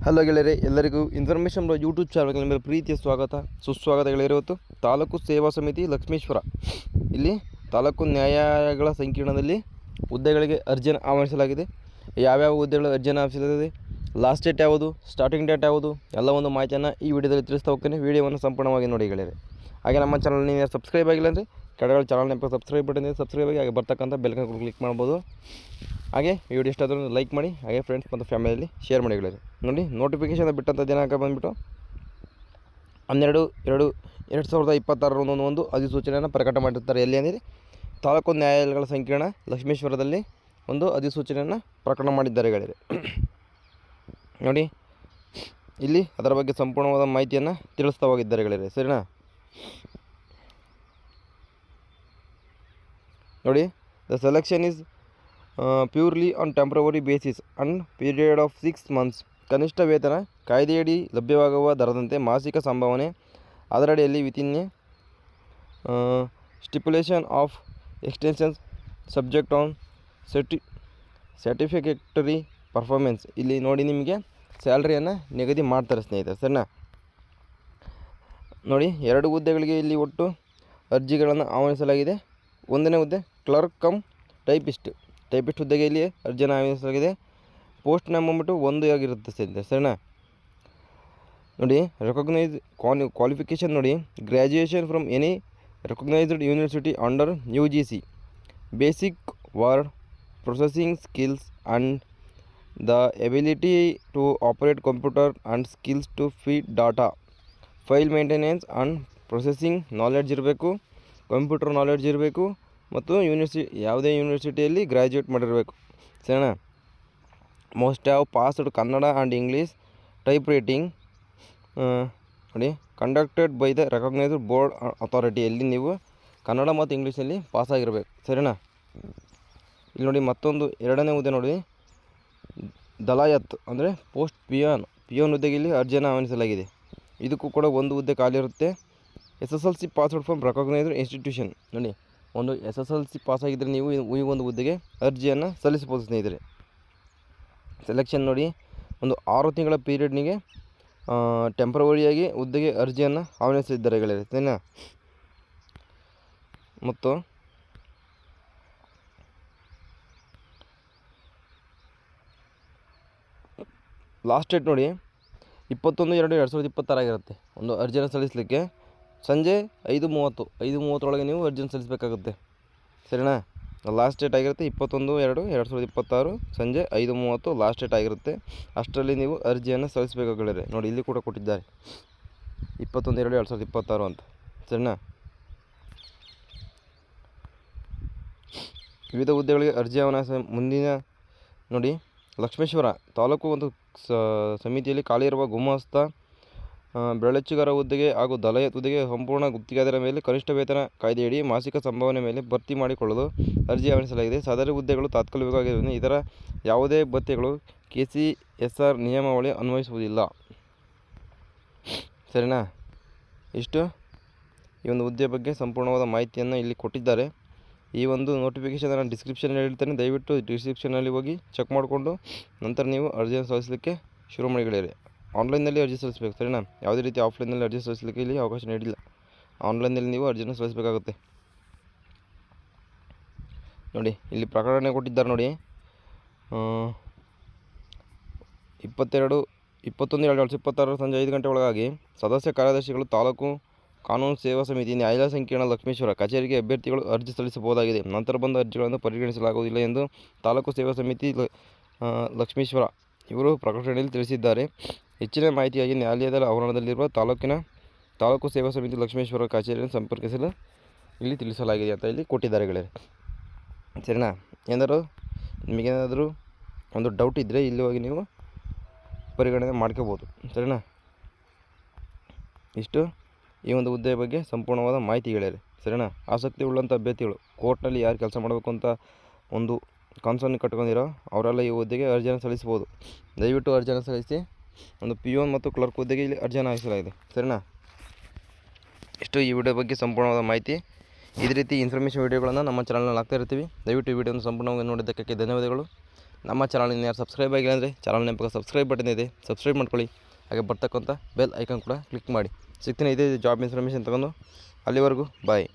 Hello ಗೆಳೆಯರೆ, ಎಲ್ಲರಿಗೂ information YouTube ಚಾನಲ್ಗೆ ನಿಮ್ಮ ಪ್ರೀತಿಯ ಸುಸ್ವಾಗತ ಗೆಳೆಯರೆ. ಇವತ್ತು ತಾಲೂಕು ಸೇವಾ ಸಮಿತಿ ಲಕ್ಷ್ಮೇಶ್ವರ ಇಲ್ಲಿ ತಾಲೂಕು ನ್ಯಾಯಾಲಯಗಳ ಸಂಕೀರ್ಣದಲ್ಲಿ ಹುದ್ದೆಗಳಿಗೆ ಅರ್ಜಿಯನ್ನು ಆಹ್ವಾನಿಸಲಾಗಿದೆ. ಯಾವ್ಯಾವ ಹುದ್ದೆಗಳು ಅರ್ಜಿಯನ್ನು ಆಹ್ವಾನಿಸಲಾಗಿದೆ, ಲಾಸ್ಟ್ ಡೇಟ್ ಯಾವುದು, ಸ್ಟಾರ್ಟಿಂಗ್ ಡೇಟ್ ಯಾವುದು, ಎಲ್ಲ ಒಂದು ಮಾಹಿತಿಯನ್ನು ಈ ವಿಡಿಯೋದಲ್ಲಿ ತಿಳಿಸ್ತಾ ಹೋಗ್ತೇನೆ. ವಿಡಿಯೋವನ್ನು ಸಂಪೂರ್ಣವಾಗಿ ನೋಡಿ ಗೆಳೆಯರೆ. ಹಾಗೆ ನಮ್ಮ ಚಾನಲ್ ನೀವು ಸಬ್ಸ್ಕ್ರೈಬ್ ಆಗಿಲ್ಲ ಅಂದರೆ ಕೆಳಗಡೆ ಚಾನಲ್ನ ಸಬ್ಸ್ಕ್ರೈಬ್ ಬಟನ್ ಸಬ್ಸ್ಕ್ರೈಬ್ ಆಗಿ ಹಾಗೆ ಬರ್ತಕ್ಕಂಥ ಬೆಲ್ಕನ್ ಕ್ಲಿಕ್ ಮಾಡ್ಬೋದು. ಹಾಗೆ ವಿಡಿಯೋ ಇಷ್ಟ ಆದರೂ ಲೈಕ್ ಮಾಡಿ, ಹಾಗೆ ಫ್ರೆಂಡ್ಸ್ ಮತ್ತು ಫ್ಯಾಮಿಲಿಯಲ್ಲಿ ಶೇರ್ ಮಾಡಿ ಗೆಳೆಯರೆ. ನೋಡಿ, ನೋಟಿಫಿಕೇಷನ್ ಬಿಟ್ಟಂಥ ದಿನಾಂಕ ಬಂದುಬಿಟ್ಟು 12/2/2026 ಒಂದು ಅಧಿಸೂಚನೆಯನ್ನು ಪ್ರಕಟ ಮಾಡಿರ್ತಾರೆ. ಎಲ್ಲಿ ಅಂದರೆ ತಾಲೂಕು ನ್ಯಾಯಾಲಯಗಳ ಸಂಕೀರ್ಣ ಲಕ್ಷ್ಮೇಶ್ವರದಲ್ಲಿ ಒಂದು ಅಧಿಸೂಚನೆಯನ್ನು ಪ್ರಕಟ ಮಾಡಿದ್ದಾರೆ ಗೆಳೆಯರೆ. ನೋಡಿ, ಇಲ್ಲಿ ಅದರ ಬಗ್ಗೆ ಸಂಪೂರ್ಣವಾದ ಮಾಹಿತಿಯನ್ನು ತಿಳಿಸ್ತಾ ಹೋಗಿದ್ದಾರೆ ಗೆಳೆಯರೆ. ಸರಿನಾ? ನೋಡಿ, the selection is purely on temporary basis and period of 6 months. ಕನಿಷ್ಠ ವೇತನ ಕಾಯ್ದೆಯಡಿ ಲಭ್ಯವಾಗುವ ದರದಂತೆ ಮಾಸಿಕ ಸಂಭಾವನೆ ಅದರಡಿಯಲ್ಲಿ within stipulation of extensions subject on certificatory performance. ಇಲ್ಲಿ ನೋಡಿ, ನಿಮಗೆ ಸ್ಯಾಲ್ರಿಯನ್ನು ನಿಗದಿ ಮಾಡ್ತಾರೆ ಸ್ನೇಹಿತರೆ. ಸರಿನಾ? ನೋಡಿ, 2 ಹುದ್ದೆಗಳಿಗೆ ಇಲ್ಲಿ ಒಟ್ಟು ಅರ್ಜಿಗಳನ್ನು ಆಹ್ವಾನಿಸಲಾಗಿದೆ. 1ನೇ ಹುದ್ದೆ ಕ್ಲರ್ಕ್ ಕಮ್ ಟೈಪಿಸ್ಟ್ ಹುದ್ದೆಗೆ ಇಲ್ಲಿ ಅರ್ಜಿಯನ್ನು ಆಹ್ವಾನಿಸಲಾಗಿದೆ. ಪೋಸ್ಟ್ ನಂಬರ್ ಬಂದ್ಬಿಟ್ಟು 1 ಆಗಿರುತ್ತೆ ಸ್ನೇಹಿತರೆ. ಸರಿನಾ? ನೋಡಿ, ರೆಕಗ್ನೈಸ್ ಕ್ವಾಲಿಫಿಕೇಷನ್ ನೋಡಿ, graduation from any recognised university under UGC, basic word processing skills and the ability to operate computer and skills to feed data, file maintenance and processing knowledge ಇರಬೇಕು, computer knowledge ಇರಬೇಕು, ಮತ್ತು ಯಾವುದೇ ಯೂನಿವರ್ಸಿಟಿಯಲ್ಲಿ graduate ಮಾಡಿರಬೇಕು. ಸರಿನಾ? Most have passed Kannada and English type writing ನೋಡಿ, conducted by the recognised board ಅಥಾರಿಟಿಯಲ್ಲಿ ನೀವು ಕನ್ನಡ ಮತ್ತು ಇಂಗ್ಲೀಷಲ್ಲಿ ಪಾಸಾಗಿರಬೇಕು. ಸರಿನಾ? ಇಲ್ಲಿ ನೋಡಿ, ಮತ್ತೊಂದು 2ನೇ ಹುದ್ದೆ ನೋಡಿ, ದಲಾಯತ್ ಅಂದರೆ ಪೋಸ್ಟ್ ಪಿಯೋನ್ ಹುದ್ದೆಗೆ ಇಲ್ಲಿ ಅರ್ಜಿಯನ್ನು ಆಹ್ವಾನಿಸಲಾಗಿದೆ. ಇದಕ್ಕೂ ಕೂಡ 1 ಹುದ್ದೆ ಖಾಲಿ ಇರುತ್ತೆ. SSLC passed from recognised institution. ನೋಡಿ, ಒಂದು SSLC ಪಾಸಾಗಿದ್ದರೆ ನೀವು ಈ ಒಂದು ಹುದ್ದೆಗೆ ಅರ್ಜಿಯನ್ನು ಸಲ್ಲಿಸಬಹುದು ಸ್ನೇಹಿತರೆ. ಸೆಲೆಕ್ಷನ್ ನೋಡಿ, ಒಂದು 6 ತಿಂಗಳ ಪೀರಿಯಡ್ನಿಗೆ ಟೆಂಪ್ರವರಿಯಾಗಿ ಹುದ್ದೆಗೆ ಅರ್ಜಿಯನ್ನು ಆಹ್ವಾನಿಸಿದ್ದಾರೆ ಗೆಳೆಯರೆ. ಸರಿನಾ? ಮತ್ತು ಲಾಸ್ಟ್ ಡೇಟ್ ನೋಡಿ 21/2/2026 ಆಗಿರುತ್ತೆ. ಒಂದು ಅರ್ಜಿಯನ್ನು ಸಲ್ಲಿಸಲಿಕ್ಕೆ ಸಂಜೆ 5:30 ನೀವು ಅರ್ಜಿಯನ್ನು ಸಲ್ಲಿಸಬೇಕಾಗುತ್ತೆ. ಸರಿನಾ? ಲಾಸ್ಟ್ ಡೇಟ್ ಆಗಿರುತ್ತೆ 21/2/2026 ಸಂಜೆ 5:30 ಲಾಸ್ಟ್ ಡೇಟ್ ಆಗಿರುತ್ತೆ. ಅಷ್ಟರಲ್ಲಿ ನೀವು ಅರ್ಜಿಯನ್ನು ಸಲ್ಲಿಸಬೇಕಾಗಿದ್ದಾರೆ. ನೋಡಿ, ಇಲ್ಲಿ ಕೂಡ ಕೊಟ್ಟಿದ್ದಾರೆ 21/2/2026 ಅಂತ. ಸರಿನಾ? ವಿವಿಧ ಹುದ್ದೆಗಳಿಗೆ ಅರ್ಜಿ ಆಹ್ವಾನ ಮುಂದಿನ ನೋಡಿ, ಲಕ್ಷ್ಮೇಶ್ವರ ತಾಲೂಕು ಒಂದು ಸಮಿತಿಯಲ್ಲಿ ಖಾಲಿ ಇರುವ ಗುಮಾಸ್ತ, ಬೆರಳಚ್ಚುಗಾರ ಹುದ್ದೆಗೆ ಹಾಗೂ ದಲಾಯತ್ ಹುದ್ದೆಗೆ ಸಂಪೂರ್ಣ ಗುತ್ತಿಗೆದಾರರ ಮೇಲೆ ಕನಿಷ್ಠ ವೇತನ ಕಾಯ್ದೆಯಡಿ ಮಾಸಿಕ ಸಂಭಾವನೆ ಮೇಲೆ ಭರ್ತಿ ಮಾಡಿಕೊಳ್ಳಲು ಅರ್ಜಿ ಆಹ್ವಾನಿಸಲಾಗಿದೆ. ಸದರಿ ಹುದ್ದೆಗಳು ತಾತ್ಕಾಲಿಕವಾಗಿರುವುದರಿಂದ ಇದರ ಯಾವುದೇ ಭತ್ಯೆಗಳು KCSR ನಿಯಮಾವಳಿ ಅನ್ವಯಿಸುವುದಿಲ್ಲ. ಸರಿನಾ? ಇಷ್ಟು ಈ ಒಂದು ಹುದ್ದೆ ಬಗ್ಗೆ ಸಂಪೂರ್ಣವಾದ ಮಾಹಿತಿಯನ್ನು ಇಲ್ಲಿ ಕೊಟ್ಟಿದ್ದಾರೆ. ಈ ಒಂದು ನೋಟಿಫಿಕೇಷನ್ ಡಿಸ್ಕ್ರಿಪ್ಷನಲ್ಲಿ ಹೇಳ್ತೇನೆ, ದಯವಿಟ್ಟು ಡಿಸ್ಕ್ರಿಪ್ಷನಲ್ಲಿ ಹೋಗಿ ಚೆಕ್ ಮಾಡಿಕೊಂಡು ನಂತರ ನೀವು ಅರ್ಜಿಯನ್ನು ಸಲ್ಲಿಸಲಿಕ್ಕೆ ಶುರು ಮಾಡಿಕೊಳ್ಳಿರಿ. ಆನ್ಲೈನಲ್ಲಿ ಅರ್ಜಿ ಸಲ್ಲಿಸಬೇಕು. ಸರಿನಾ? ಯಾವುದೇ ರೀತಿ ಆಫ್ಲೈನಲ್ಲಿ ಅರ್ಜಿ ಸಲ್ಲಿಸಲಿಕ್ಕೆ ಇಲ್ಲಿ ಅವಕಾಶ ನೀಡಿಲ್ಲ. ಆನ್ಲೈನಲ್ಲಿ ನೀವು ಅರ್ಜಿಯನ್ನು ಸಲ್ಲಿಸಬೇಕಾಗುತ್ತೆ. ನೋಡಿ, ಇಲ್ಲಿ ಪ್ರಕಟಣೆ ಕೊಟ್ಟಿದ್ದಾರೆ ನೋಡಿ, 21/2/2026 ಸಂಜೆ 5 ಗಂಟೆ ಒಳಗಾಗಿ ಸದಸ್ಯ ಕಾರ್ಯದರ್ಶಿಗಳು ತಾಲೂಕು ಕಾನೂನು ಸೇವಾ ಸಮಿತಿ ನ್ಯಾಯಾಲಯ ಸಂಕೀರ್ಣ ಲಕ್ಷ್ಮೇಶ್ವರ ಕಚೇರಿಗೆ ಅಭ್ಯರ್ಥಿಗಳು ಅರ್ಜಿ ಸಲ್ಲಿಸಬಹುದಾಗಿದೆ. ನಂತರ ಬಂದ ಅರ್ಜಿಗಳನ್ನು ಪರಿಗಣಿಸಲಾಗುವುದಿಲ್ಲ ಎಂದು ತಾಲೂಕು ಸೇವಾ ಸಮಿತಿ ಲಕ್ಷ್ಮೇಶ್ವರ ಇವರು ಪ್ರಕಟಣೆಯಲ್ಲಿ ತಿಳಿಸಿದ್ದಾರೆ. ಹೆಚ್ಚಿನ ಮಾಹಿತಿಯಾಗಿ ನ್ಯಾಯಾಲಯದ ಆವರಣದಲ್ಲಿರುವ ತಾಲೂಕು ಸೇವಾ ಸಮಿತಿ ಲಕ್ಷ್ಮೇಶ್ವರ ಕಚೇರಿಯನ್ನು ಸಂಪರ್ಕಿಸಲು ಇಲ್ಲಿ ತಿಳಿಸಲಾಗಿದೆ ಅಂತ ಇಲ್ಲಿ ಕೊಟ್ಟಿದ್ದಾರೆ ಗೆಳೆಯರೆ. ಸರಿನಾ? ನಿಮಗೇನಾದರೂ ಒಂದು ಡೌಟ್ ಇದ್ದರೆ ಇಲ್ಲಿ ಹೋಗಿ ನೀವು ಪರಿಗಣನೆ ಮಾಡ್ಕೋಬೋದು. ಸರಿನಾ? ಇಷ್ಟು ಈ ಒಂದು ಹುದ್ದೆಯ ಬಗ್ಗೆ ಸಂಪೂರ್ಣವಾದ ಮಾಹಿತಿ ಗೆಳೆಯರೆ. ಸರಿನಾ? ಆಸಕ್ತಿ ಉಳ್ಳಂಥ ಅಭ್ಯರ್ಥಿಗಳು ಕೋರ್ಟ್ನಲ್ಲಿ ಯಾರು ಕೆಲಸ ಮಾಡಬೇಕು ಅಂತ ಒಂದು ಕನ್ಸರ್ನ್ ಕಟ್ಕೊಂಡಿರೋ ಅವರೆಲ್ಲ ಈ ಹುದ್ದೆಗೆ ಅರ್ಜಿಯನ್ನು ಸಲ್ಲಿಸ್ಬೋದು. ದಯವಿಟ್ಟು ಅರ್ಜಿಯನ್ನು ಸಲ್ಲಿಸಿ. ಒಂದು ಪಿಯೋನ್ ಮತ್ತು ಕ್ಲರ್ಕ್ ಹುದ್ದೆಗೆ ಇಲ್ಲಿ ಅರ್ಜಿಯನ್ನು ಹಾಕಿಸಲಾಗಿದೆ. ಸರಿನಾ? ಇಷ್ಟು ಈ ವಿಡಿಯೋ ಬಗ್ಗೆ ಸಂಪೂರ್ಣವಾದ ಮಾಹಿತಿ. ಇದೇ ರೀತಿ ಇನ್ಫಾರ್ಮೇಷನ್ ವಿಡಿಯೋಗಳನ್ನು ನಮ್ಮ ಚಾನಲ್ನಲ್ಲಿ ಹಾಕ್ತಾ ಇರ್ತೀವಿ. ದಯವಿಟ್ಟು ಈ ವಿಡಿಯೋನ ಸಂಪೂರ್ಣವಾಗಿ ನೋಡಿದ್ದಕ್ಕೆ ಧನ್ಯವಾದಗಳು. ನಮ್ಮ ಚಾನಲ್ನ ಯಾರು ಸಬ್ಸ್ಕ್ರೈಬ್ ಆಗಿಲ್ಲ ಅಂದರೆ ಚಾನಲ್ ನೆನಪಾಗ ಸಬ್ಸ್ಕ್ರೈಬ್ ಬಟನ್ ಇದೆ, ಸಬ್ಸ್ಕ್ರೈಬ್ ಮಾಡ್ಕೊಳ್ಳಿ. ಹಾಗೆ ಬರ್ತಕ್ಕಂಥ ಬೆಲ್ ಐಕಾನ್ ಕೂಡ ಕ್ಲಿಕ್ ಮಾಡಿ. ಸಿಗ್ತೀನಿ ಇದೇ ಜಾಬ್ ಇನ್ಫಾರ್ಮೇಷನ್ ತಗೊಂಡು. ಅಲ್ಲಿವರೆಗೂ ಬಾಯ್.